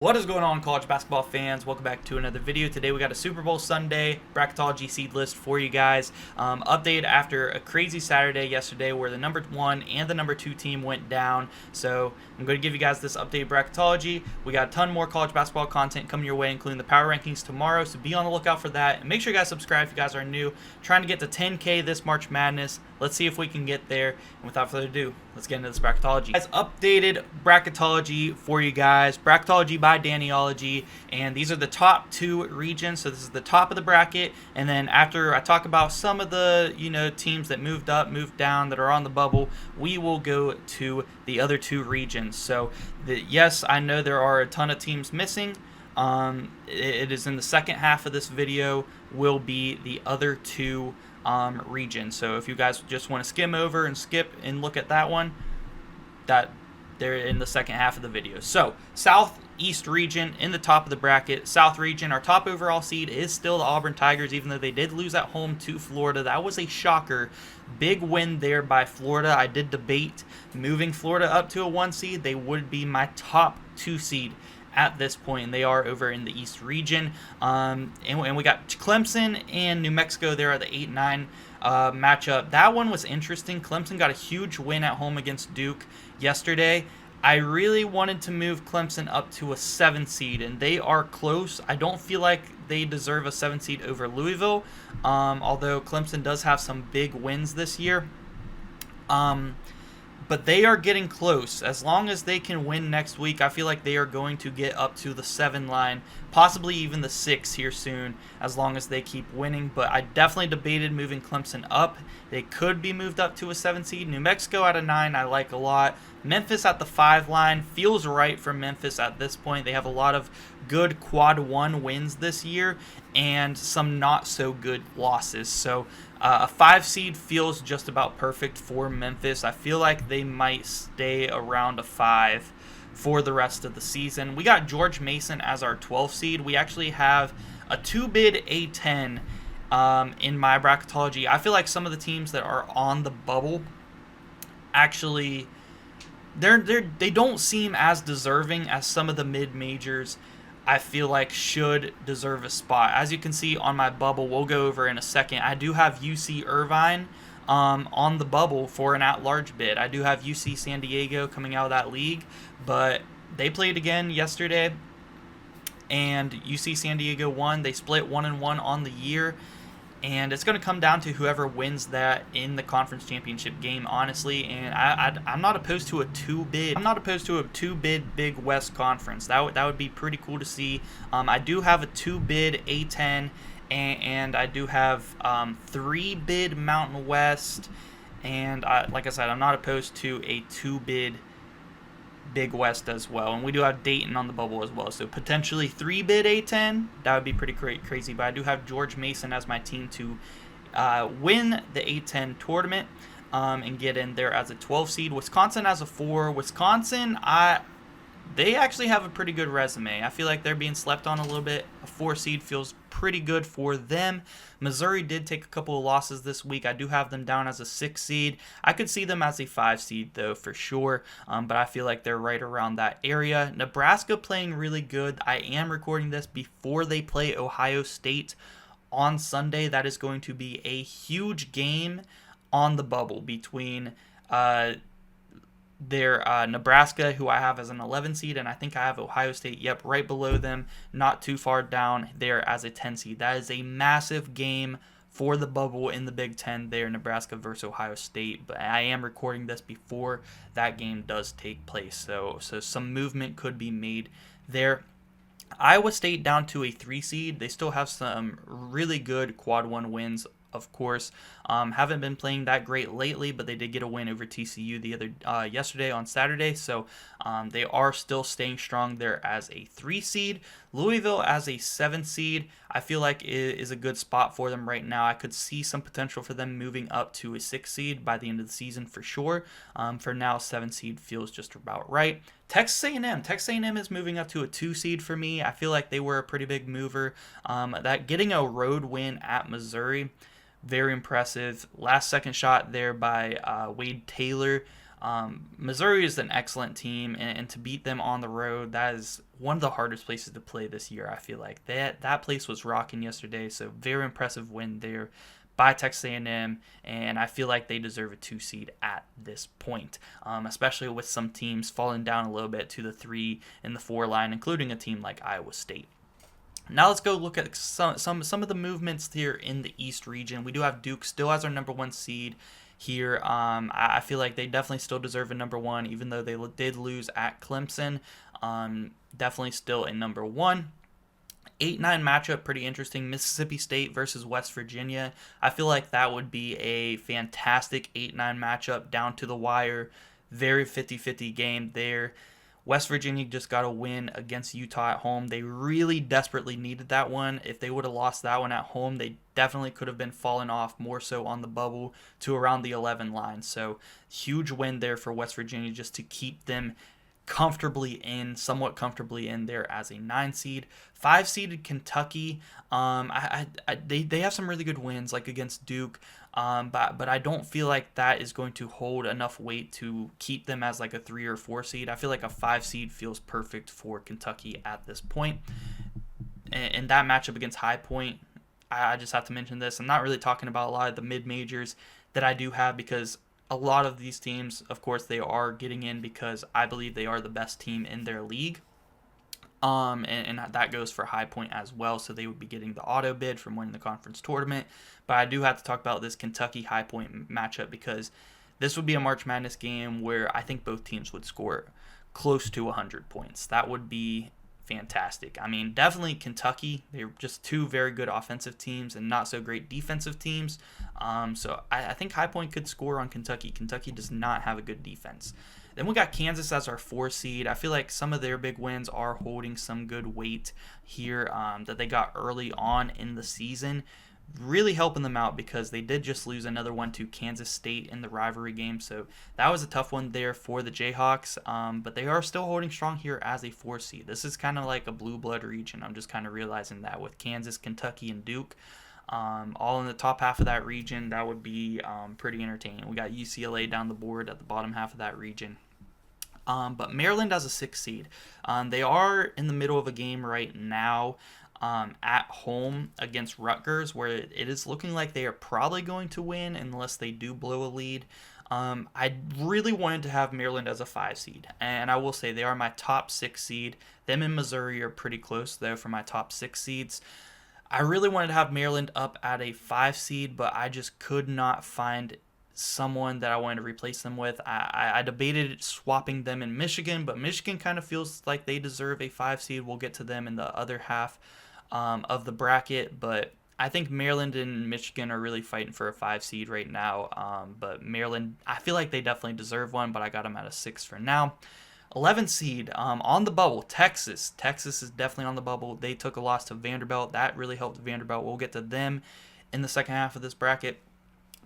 What is going on, college basketball fans? Welcome back to another video. Today we got a Super Bowl Sunday bracketology seed list for you guys. Update after a crazy Saturday yesterday where the number 1 and the number 2 team went down. So I'm going to give you guys this updated bracketology. We got a ton more college basketball content coming your way, including the power rankings tomorrow. So be on the lookout for that. And make sure you guys subscribe if you guys are new. Trying to get to 10K this March Madness. Let's see if we can get there. And without further ado, let's get into this bracketology. Guys, updated bracketology for you guys. Bracketology by Dannyology, and these are the top 2 regions. So this is the top of the bracket, and then after I talk about some of the teams that moved up, moved down, that are on the bubble, we will go to the other 2 regions. So yes, I know there are a ton of teams missing. It is in the second half of this video will be the other 2 region. So if you guys just want to skim over and skip and look at that one, that they're in the second half of the video. So Southeast region in the top of the bracket. South region, our top overall seed is still the Auburn Tigers, even though they did lose at home to Florida. That was a shocker. Big win there by Florida. I did debate moving Florida up to a 1 seed. They would be my top 2 seed at this point, and they are over in the East region. And we got Clemson and New Mexico there at the 8-9 matchup. That one was interesting. Clemson got a huge win at home against Duke yesterday. I really wanted to move Clemson up to a 7 seed, and they are close. I don't feel like they deserve a 7 seed over Louisville, although Clemson does have some big wins this year. But they are getting close. As long as they can win next week, I feel like they are going to get up to the 7 line, possibly even the 6 here soon, as long as they keep winning. But I definitely debated moving Clemson up. They could be moved up to a 7 seed. New Mexico at a 9 I like a lot. Memphis at the 5 line feels right for Memphis at this point. They have a lot of good quad 1 wins this year and some not so good losses. So a 5 seed feels just about perfect for Memphis. I feel like they might stay around a 5 for the rest of the season. We got George Mason as our 12 seed. We actually have a 2-bid A10 in my bracketology. I feel like some of the teams that are on the bubble actually they don't seem as deserving as some of the mid-majors. I feel like should deserve a spot. As you can see on my bubble, we'll go over in a second, I do have UC Irvine on the bubble for an at-large bid. I do have UC San Diego coming out of that league, but they played again yesterday, and UC San Diego won. They split 1-1 on the year, and it's going to come down to whoever wins that in the conference championship game, honestly. And I'm not opposed to a 2-bid. I'm not opposed to a 2-bid Big West Conference. That would be pretty cool to see. I do have a 2-bid A10, and I do have 3-bid Mountain West. And like I said, I'm not opposed to a 2-bid Big West as well, and we do have Dayton on the bubble as well, so potentially 3-bid A10. That would be pretty crazy. But I do have George Mason as my team to win the A10 tournament and get in there as a 12 seed. Wisconsin as a 4. Wisconsin, they actually have a pretty good resume. I feel like they're being slept on a little bit. A 4 seed feels pretty good for them. Missouri did take a couple of losses this week. I do have them down as a 6 seed. I could see them as a 5 seed though, for sure, but I feel like they're right around that area. Nebraska playing really good. I am recording this before they play Ohio State on Sunday. That is going to be a huge game on the bubble between Nebraska, who I have as an 11 seed, and I think I have Ohio State, right below them, not too far down there as a 10 seed. That is a massive game for the bubble in the Big Ten there, Nebraska versus Ohio State, but I am recording this before that game does take place, so some movement could be made there. Iowa State down to a 3 seed. They still have some really good quad 1 wins, of course. Haven't been playing that great lately, but they did get a win over TCU yesterday on Saturday, so they are still staying strong there as a 3 seed. Louisville as a 7 seed, I feel like is a good spot for them right now. I could see some potential for them moving up to a 6 seed by the end of the season for sure. For now, 7 seed feels just about right. Texas A&M is moving up to a 2 seed for me. I feel like they were a pretty big mover. That getting a road win at Missouri, very impressive. Last second shot there by Wade Taylor Missouri is an excellent team, and to beat them on the road, that is one of the hardest places to play this year. I feel like that place was rocking yesterday, so very impressive win there by Texas A&M, and I feel like they deserve a 2 seed at this point, especially with some teams falling down a little bit to the 3 and the 4 line, including a team like Iowa State. Now let's go look at some of the movements here in the East region. We do have Duke still as our number 1 seed here. I feel like they definitely still deserve a number 1, even though they did lose at Clemson. Definitely still a number 1. 8-9 matchup, pretty interesting. Mississippi State versus West Virginia. I feel like that would be a fantastic 8-9 matchup down to the wire. Very 50-50 game there. West Virginia just got a win against Utah at home. They really desperately needed that one. If they would have lost that one at home, they definitely could have been falling off more so on the bubble to around the 11 line. So huge win there for West Virginia just to keep them somewhat comfortably in there as a 9 seed. 5-seeded Kentucky. They have some really good wins, like against Duke. But I don't feel like that is going to hold enough weight to keep them as like a 3 or 4 seed. I feel like a 5 seed feels perfect for Kentucky at this point. And that matchup against High Point, I just have to mention this. I'm not really talking about a lot of the mid-majors that I do have, because a lot of these teams, of course, they are getting in because I believe they are the best team in their league. And that goes for High Point as well, so they would be getting the auto bid from winning the conference tournament. But I do have to talk about this Kentucky High Point matchup, because this would be a March Madness game where I think both teams would score close to 100 points. That would be fantastic. I mean, definitely Kentucky. They're just 2 very good offensive teams and not so great defensive teams. So I think High Point could score on Kentucky. Kentucky does not have a good defense. Then we got Kansas as our 4 seed. I feel like some of their big wins are holding some good weight here that they got early on in the season, really helping them out, because they did just lose another one to Kansas State in the rivalry game. So that was a tough one there for the Jayhawks, but they are still holding strong here as a 4 seed. This is kind of like a blue blood region. I'm just kind of realizing that with Kansas, Kentucky, and Duke. All in the top half of that region, that would be pretty entertaining. We got UCLA down the board at the bottom half of that region. But Maryland as a 6 seed. They are in the middle of a game right now at home against Rutgers, where it is looking like they are probably going to win unless they do blow a lead. I really wanted to have Maryland as a 5 seed, and I will say they are my top 6 seed. Them and Missouri are pretty close, though, for my top 6 seeds. I really wanted to have Maryland up at a 5 seed, but I just could not find someone that I wanted to replace them with. I debated swapping them in Michigan, but Michigan kind of feels like they deserve a 5 seed. We'll get to them in the other half of the bracket, but I think Maryland and Michigan are really fighting for a 5 seed right now. But Maryland, I feel like they definitely deserve one, but I got them at a 6 for now. 11 seed on the bubble, Texas. Texas is definitely on the bubble. They took a loss to Vanderbilt. That really helped Vanderbilt. We'll get to them in the second half of this bracket.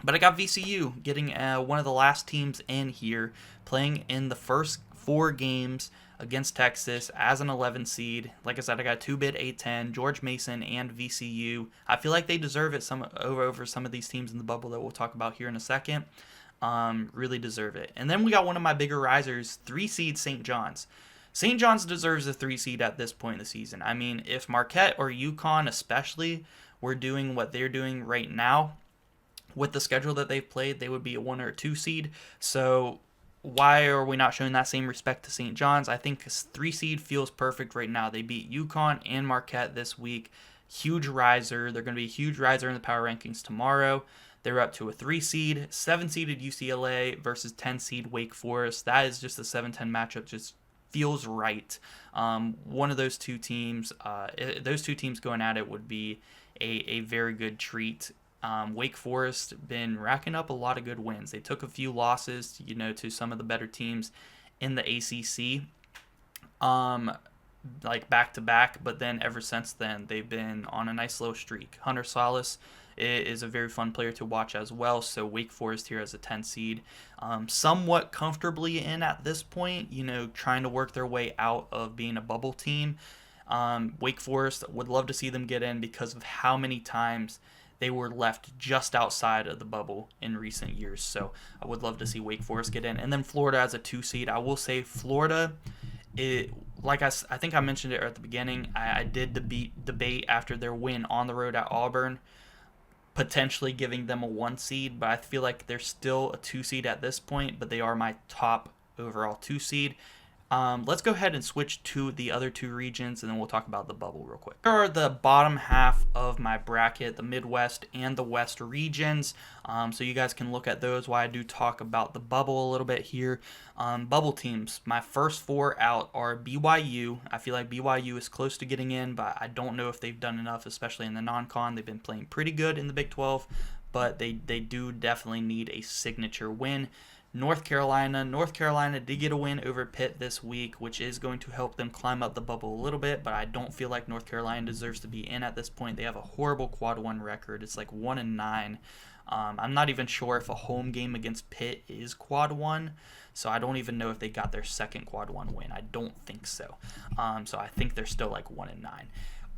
But I got VCU getting one of the last teams in here, playing in the first 4 games against Texas as an 11 seed. Like I said, I got 2-bid A10, George Mason, and VCU. I feel like they deserve it over some of these teams in the bubble that we'll talk about here in a second. Really deserve it. And then we got one of my bigger risers, 3 seed St. John's. St. John's deserves a 3 seed at this point in the season. I mean, if Marquette or UConn especially were doing what they're doing right now, with the schedule that they've played, they would be a 1 or a 2 seed. So why are we not showing that same respect to St. John's? I think 3 seed feels perfect right now. They beat UConn and Marquette this week. Huge riser. They're going to be a huge riser in the power rankings tomorrow. They're up to a 3 seed. 7-seeded UCLA versus 10-seed Wake Forest. That is just a 7-10 matchup. Just feels right. One of those two teams going at it would be a very good treat. Wake Forest been racking up a lot of good wins. They took a few losses, to some of the better teams in the ACC, like back to back. But then ever since then, they've been on a nice little streak. Hunter Salas is a very fun player to watch as well. So Wake Forest here as a 10 seed, somewhat comfortably in at this point. Trying to work their way out of being a bubble team. Wake Forest would love to see them get in because of how many times they were left just outside of the bubble in recent years. So I would love to see Wake Forest get in. And then Florida as a 2 seed. I will say Florida, I think I mentioned it at the beginning. I did debate after their win on the road at Auburn, potentially giving them a 1 seed, but I feel like they're still a 2 seed at this point, but they are my top overall 2 seed. Let's go ahead and switch to the other 2 regions, and then we'll talk about the bubble real quick. Here are the bottom half of my bracket, the Midwest and the West regions, so you guys can look at those while I do talk about the bubble a little bit here. Bubble teams, my first 4 out are BYU. I feel like BYU is close to getting in, but I don't know if they've done enough, especially in the non-con. They've been playing pretty good in the Big 12, but they do definitely need a signature win. North Carolina did get a win over Pitt this week, which is going to help them climb up the bubble a little bit, but I don't feel like North Carolina deserves to be in at this point. They have a horrible quad 1 record. It's like 1-9. I'm not even sure if a home game against Pitt is quad 1, so I don't even know if they got their second quad 1 win. I don't think so. So I think they're still like 1-9.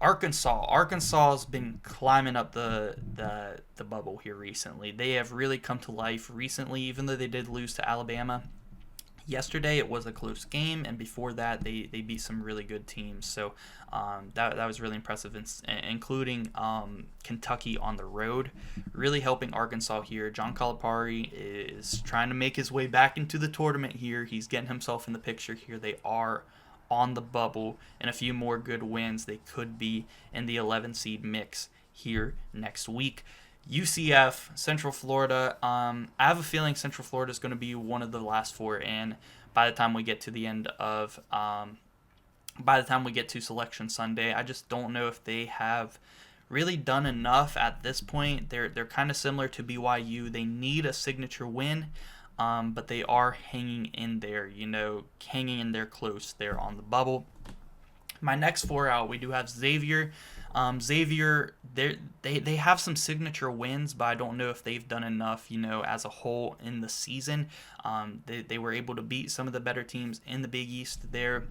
Arkansas has been climbing up the bubble here recently. They have really come to life recently, even though they did lose to Alabama. Yesterday it was a close game, and before that they beat some really good teams. So that was really impressive, including Kentucky on the road, really helping Arkansas here. John Calipari is trying to make his way back into the tournament here. He's getting himself in the picture here. They are on the bubble, and a few more good wins, they could be in the 11 seed mix here next week. UCF, Central Florida. I have a feeling Central Florida is going to be one of the last 4 in by the time we get to the end of by the time we get to Selection Sunday. I just don't know if they have really done enough at this point. They're kind of similar to BYU. They need a signature win. But they are hanging in there, hanging in there close there on the bubble. My next 4 out, we do have Xavier. Xavier, they have some signature wins, but I don't know if they've done enough, as a whole in the season. They were able to beat some of the better teams in the Big East there,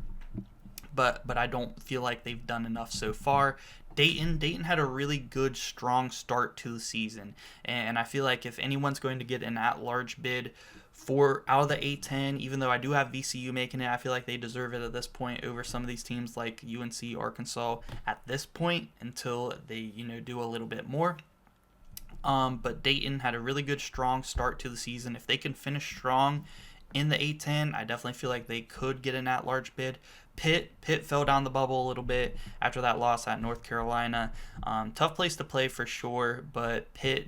but I don't feel like they've done enough so far. Dayton had a really good, strong start to the season, and I feel like if anyone's going to get an at-large bid out of the A-10, even though I do have VCU making it, I feel like they deserve it at this point over some of these teams like UNC, Arkansas at this point until they, do a little bit more. But Dayton had a really good, strong start to the season. If they can finish strong in the A-10, I definitely feel like they could get an at-large bid. Pitt fell down the bubble a little bit after that loss at North Carolina. Tough place to play for sure, but Pitt,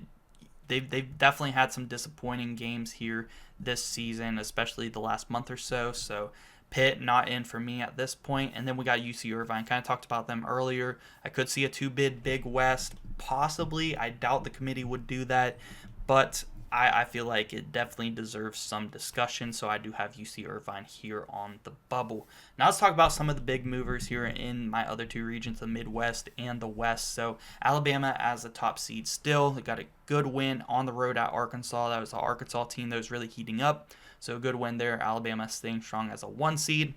they've definitely had some disappointing games here this season, especially the last month or so. So Pitt not in for me at this point. And then we got UC Irvine. Kind of talked about them earlier. I could see a 2-bid Big West, possibly. I doubt the committee would do that, but I feel like it definitely deserves some discussion, so I do have UC Irvine here on the bubble. Now let's talk about some of the big movers here in my other 2 regions, the Midwest and the West. So Alabama as a top seed still. They got a good win on the road at Arkansas. That was the Arkansas team that was really heating up, so a good win there. Alabama staying strong as a 1 seed.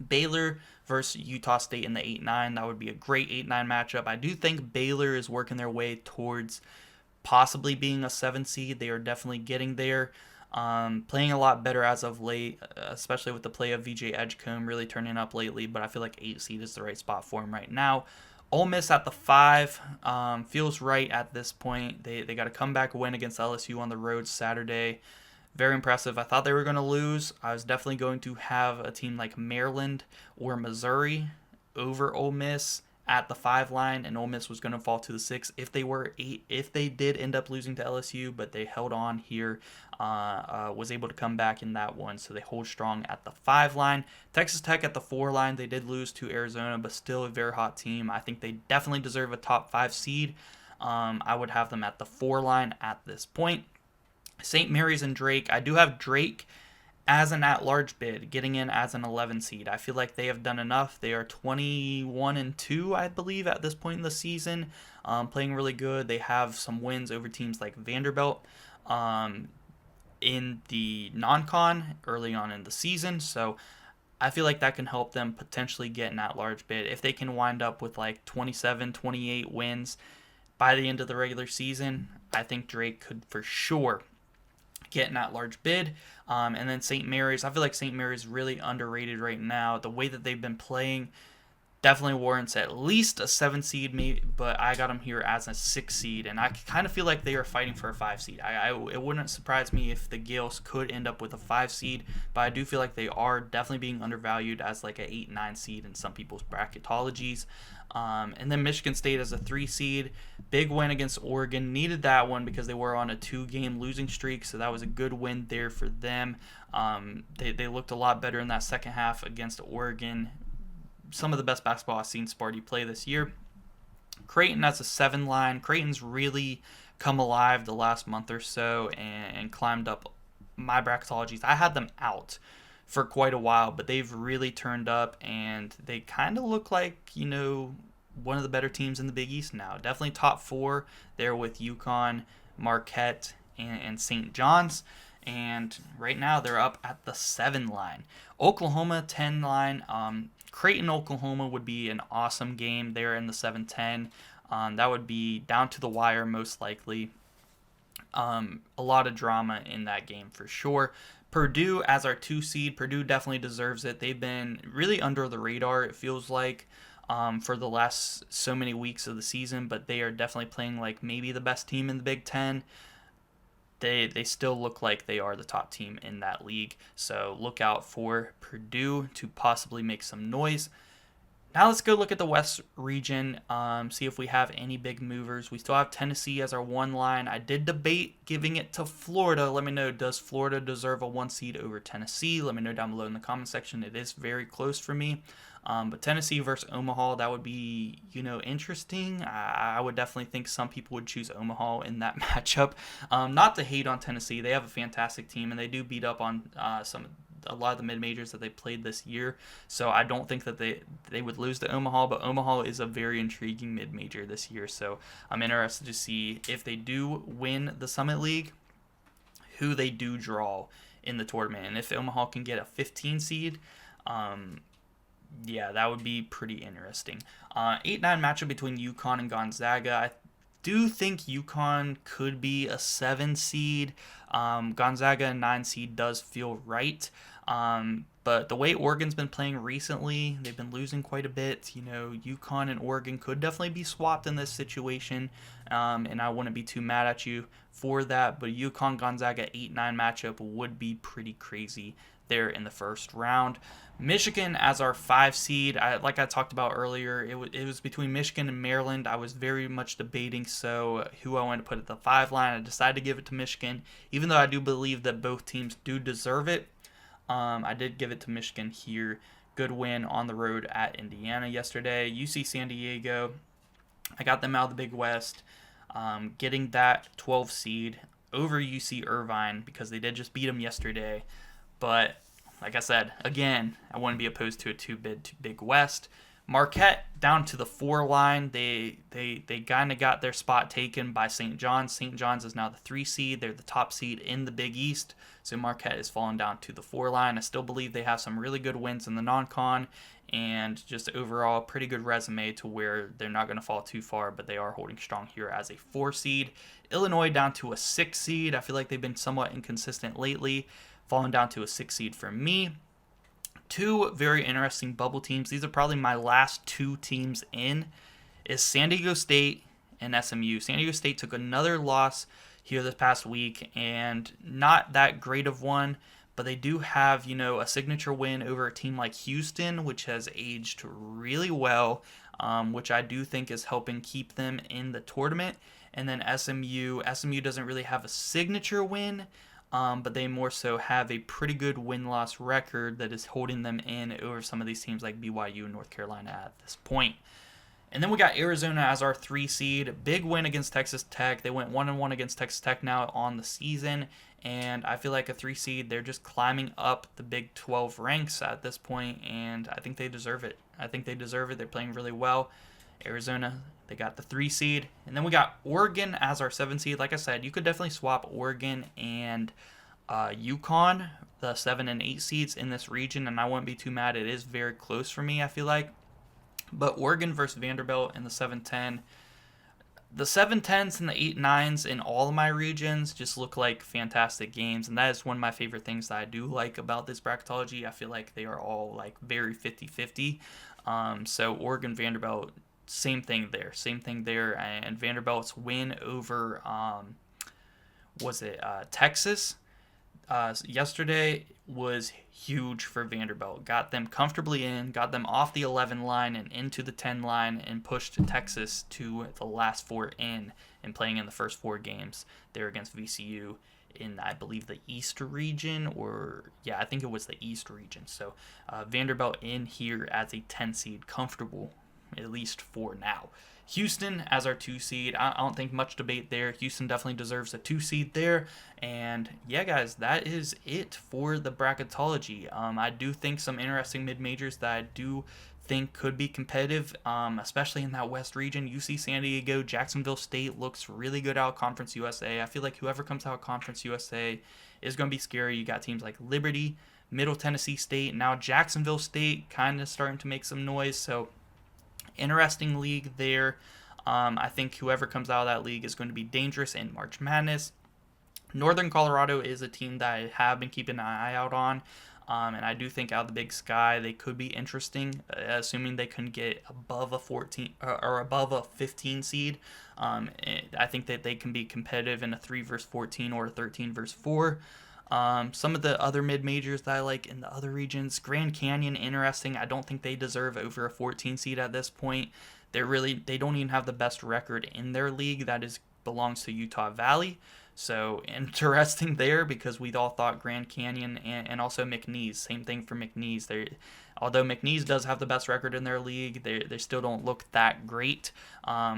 Baylor versus Utah State in the 8-9. That would be a great 8-9 matchup. I do think Baylor is working their way towards possibly being a 7 seed. They are definitely getting there. Playing a lot better as of late, especially with the play of VJ Edgecombe really turning up lately, but I feel like 8 seed is the right spot for him right now. Ole Miss at the 5 feels right at this point. They got a comeback win against LSU on the road Saturday. Very impressive. I thought they were going to lose. I was definitely going to have a team like Maryland or Missouri over Ole Miss at the 5 line, and Ole Miss was going to fall to the 6 if they did end up losing to LSU, but they held on here, was able to come back in that one, so they hold strong at the 5 line. Texas Tech at the 4 line, they did lose to Arizona, but still a very hot team. I think they definitely deserve a top 5 seed. I would have them at the 4 line at this point. St. Mary's and Drake, I do have Drake as an at-large bid, getting in as an 11 seed. I feel like they have done enough. They are 21-2, I believe, at this point in the season, playing really good. They have some wins over teams like Vanderbilt in the non-con early on in the season, so I feel like that can help them potentially get an at-large bid. If they can wind up with like 27, 28 wins, by the end of the regular season, I think Drake could for sure get an at-large bid. And then St. Mary's, I feel like St. Mary's is really underrated right now. The way that they've been playing definitely warrants at least a 7 seed, maybe, but I got them here as a 6 seed, and I kind of feel like they are fighting for a 5 seed. It wouldn't surprise me if the Gales could end up with a 5 seed, but I do feel like they are definitely being undervalued as like a 8-9 seed in some people's bracketologies. And then Michigan State as a 3 seed, big win against Oregon. Needed that one because they were on a 2-game losing streak, so that was a good win there for them. They looked a lot better in that second half against Oregon. Some of the best basketball I've seen Sparty play this year. Creighton as a 7 line. Creighton's really come alive the last month or so and climbed up my bracketologies. I had them out for quite a while, but they've really turned up, and they kind of look like, one of the better teams in the Big East now. Definitely top 4 there with UConn, Marquette, and St. John's. And right now they're up at the 7 line. Oklahoma 10 line. Creighton, Oklahoma would be an awesome game there in the 7-10. That would be down to the wire most likely. A lot of drama in that game for sure. Purdue as our 2 seed. Purdue definitely deserves it. They've been really under the radar, it feels like, for the last so many weeks of the season, but they are definitely playing like maybe the best team in the Big Ten. They still look like they are the top team in that league. So look out for Purdue to possibly make some noise. Now let's go look at the West region, see if we have any big movers. We still have Tennessee as our 1 line. I did debate giving it to Florida. Let me know, does Florida deserve a 1 seed over Tennessee? Let me know down below in the comment section. It is very close for me. But Tennessee versus Omaha, that would be, interesting. I would definitely think some people would choose Omaha in that matchup. Not to hate on Tennessee. They have a fantastic team, and they do beat up on a lot of the mid-majors that they played this year. So I don't think that they would lose to Omaha, but Omaha is a very intriguing mid-major this year. So I'm interested to see if they do win the Summit League, who they do draw in the tournament. And if Omaha can get a 15 seed, yeah, that would be pretty interesting. 8-9 matchup between UConn and Gonzaga. I do think UConn could be a 7 seed. Gonzaga a 9 seed does feel right. But the way Oregon's been playing recently, they've been losing quite a bit. UConn and Oregon could definitely be swapped in this situation. And I wouldn't be too mad at you for that. But UConn-Gonzaga 8-9 matchup would be pretty crazy there in the first round. Michigan as our 5 seed, like I talked about earlier, it was between Michigan and Maryland. I was very much debating who I wanted to put at the 5 line. I decided to give it to Michigan, even though I do believe that both teams do deserve it. I did give it to Michigan here. Good win on the road at Indiana yesterday. UC San Diego, I got them out of the Big West, getting that 12 seed over UC Irvine because they did just beat them yesterday. But like I said, again, I wouldn't be opposed to a 2-bid to Big West. Marquette down to the 4 line. They kind of got their spot taken by St. John's. St. John's is now the 3 seed. They're the top seed in the Big East. So Marquette is falling down to the 4 line. I still believe they have some really good wins in the non-con and just overall pretty good resume to where they're not going to fall too far, but they are holding strong here as a 4 seed. Illinois down to a 6 seed. I feel like they've been somewhat inconsistent lately, falling down to a 6 seed for me. 2 very interesting bubble teams. These are probably my last 2 teams in, is San Diego State and SMU. San Diego State took another loss here this past week, and not that great of one, but they do have, a signature win over a team like Houston, which has aged really well, which I do think is helping keep them in the tournament. And then SMU doesn't really have a signature win, but they more so have a pretty good win-loss record that is holding them in over some of these teams like BYU and North Carolina at this point. And then we got Arizona as our 3 seed. Big win against Texas Tech. They went 1-1 against Texas Tech now on the season. And I feel like a 3 seed, they're just climbing up the Big 12 ranks at this point, and I think they deserve it. They're playing really well. Arizona, they got the 3 seed. And then we got Oregon as our 7 seed. Like I said, you could definitely swap Oregon and UConn, the 7 and 8 seeds in this region, and I wouldn't be too mad. It is very close for me, I feel like. But Oregon versus Vanderbilt in the 7-10, The 7-10s and the 8-9s in all of my regions just look like fantastic games, and that is one of my favorite things that I do like about this bracketology. I feel like they are all like very 50-50. So Oregon, Vanderbilt, same thing there, and Vanderbilt's win over Texas yesterday was huge for Vanderbilt. Got them comfortably in, got them off the 11 line and into the 10 line, and pushed Texas to the last four in and playing in the first four games there against VCU in, I believe, the East region, I think it was the East region. So Vanderbilt in here as a 10 seed, comfortable, at least for now. Houston as our 2 seed. I don't think much debate there. Houston definitely deserves a 2 seed there. And yeah, guys, that is it for the bracketology. I do think some interesting mid-majors that I do think could be competitive, especially in that West region. UC San Diego, Jacksonville State looks really good out of Conference USA. I feel like whoever comes out of Conference USA is going to be scary. You got teams like Liberty, Middle Tennessee State, now Jacksonville State kind of starting to make some noise. So interesting league there. I think whoever comes out of that league is going to be dangerous in March Madness. Northern Colorado is a team that I have been keeping an eye out on, and I do think out of the Big Sky they could be interesting, assuming they can get above a 14 or above a 15 seed. I think that they can be competitive in a 3 versus 14 or a 13 versus 4. Some of the other mid-majors that I like in the other regions, Grand Canyon, interesting. I don't think they deserve over a 14 seed at this point. They don't even have the best record in their league. That belongs to Utah Valley. So interesting there, because we all thought Grand Canyon and also McNeese. Same thing for McNeese. Although McNeese does have the best record in their league, they still don't look that great.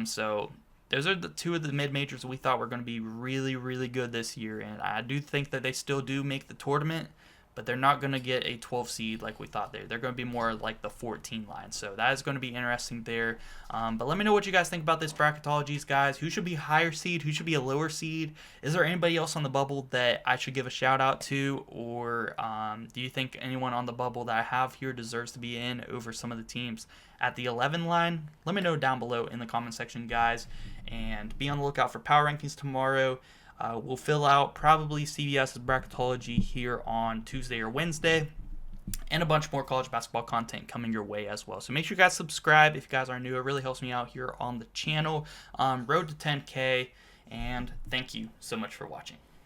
So those are the two of the mid-majors we thought were going to be really, really good this year. And I do think that they still do make the tournament, but they're not going to get a 12 seed like we thought. They're going to be more like the 14 line. So that is going to be interesting there. But let me know what you guys think about this bracketologies, guys. Who should be higher seed? Who should be a lower seed? Is there anybody else on the bubble that I should give a shout out to? Or do you think anyone on the bubble that I have here deserves to be in over some of the teams at the 11 line? Let me know down below in the comment section, guys. And be on the lookout for power rankings tomorrow. We'll fill out probably CBS's bracketology here on Tuesday or Wednesday, and a bunch more college basketball content coming your way as well. So make sure you guys subscribe if you guys are new. It really helps me out here on the channel. Road to 10K, and thank you so much for watching.